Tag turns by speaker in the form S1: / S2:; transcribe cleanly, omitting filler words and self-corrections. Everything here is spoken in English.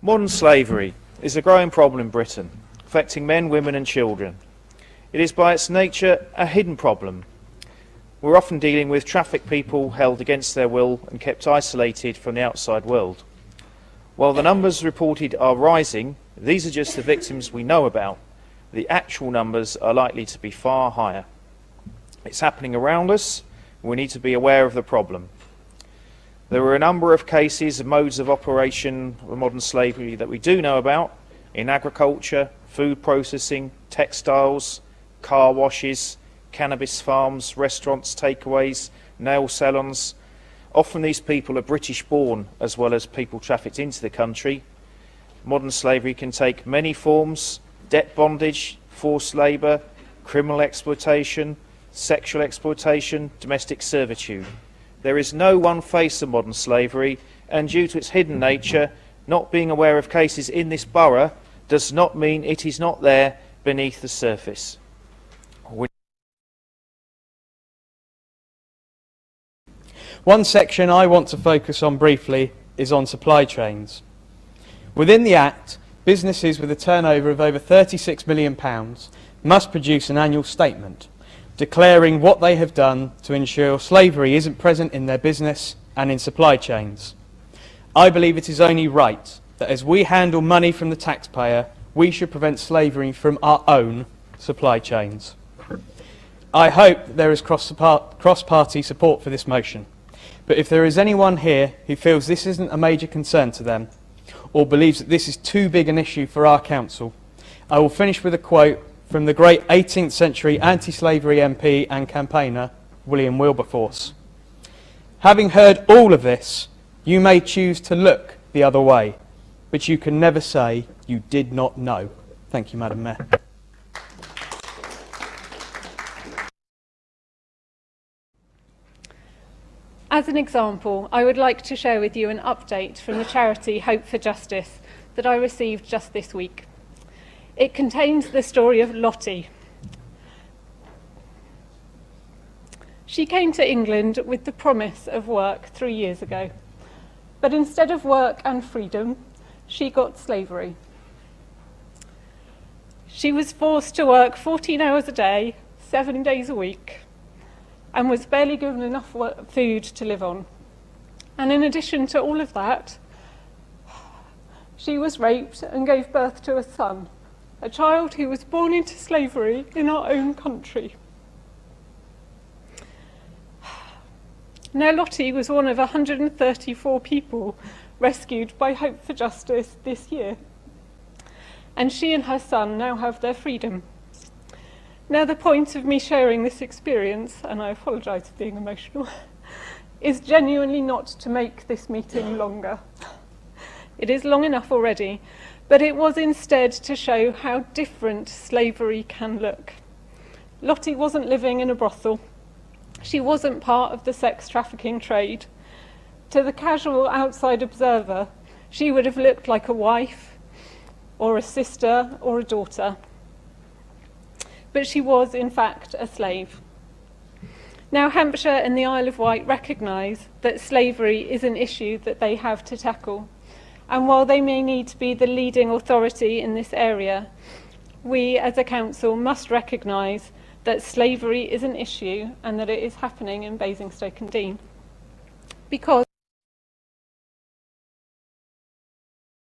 S1: Modern slavery is a growing problem in Britain, affecting men, women and children. It is by its nature a hidden problem. We're often dealing with trafficked people held against their will and kept isolated from the outside world. While the numbers reported are rising, these are just the victims we know about. The actual numbers are likely to be far higher. It's happening around us. We need to be aware of the problem. There are a number of cases and modes of operation of modern slavery that we do know about in agriculture, food processing, textiles, car washes, cannabis farms, restaurants, takeaways, nail salons. Often these people are British born as well as people trafficked into the country. Modern slavery can take many forms: debt bondage, forced labour, criminal exploitation, sexual exploitation, domestic servitude. There is no one face of modern slavery, and due to its hidden nature, not being aware of cases in this borough does not mean it is not there beneath the surface.
S2: One section I want to focus on briefly is on supply chains. Within the Act, businesses with a turnover of over £36 million must produce an annual statement declaring what they have done to ensure slavery isn't present in their business and in supply chains. I believe it is only right that as we handle money from the taxpayer, we should prevent slavery from our own supply chains. I hope that there is cross-party support for this motion, but if there is anyone here who feels this isn't a major concern to them, or believes that this is too big an issue for our council, I will finish with a quote from the great 18th century anti-slavery MP and campaigner, William Wilberforce. Having heard all of this, you may choose to look the other way, but you can never say you did not know. Thank you, Madam Mayor.
S3: As an example, I would like to share with you an update from the charity Hope for Justice that I received just this week. It contains the story of Lottie. She came to England with the promise of work 3 years ago, but instead of work and freedom, she got slavery. She was forced to work 14 hours a day, 7 days a week, and was barely given enough food to live on. And in addition to all of that, she was raped and gave birth to a son, a child who was born into slavery in our own country. Now, Lottie was one of 134 people rescued by Hope for Justice this year, and she and her son now have their freedom. Now, the point of me sharing this experience, and I apologise for being emotional, is genuinely not to make this meeting longer. It is long enough already, but it was instead to show how different slavery can look. Lottie wasn't living in a brothel. She wasn't part of the sex trafficking trade. To the casual outside observer, she would have looked like a wife, or a sister, or a daughter. But she was, in fact, a slave. Now, Hampshire and the Isle of Wight recognise that slavery is an issue that they have to tackle. And while they may need to be the leading authority in this area, we as a council must recognise that slavery is an issue and that it is happening in Basingstoke and Deane. Because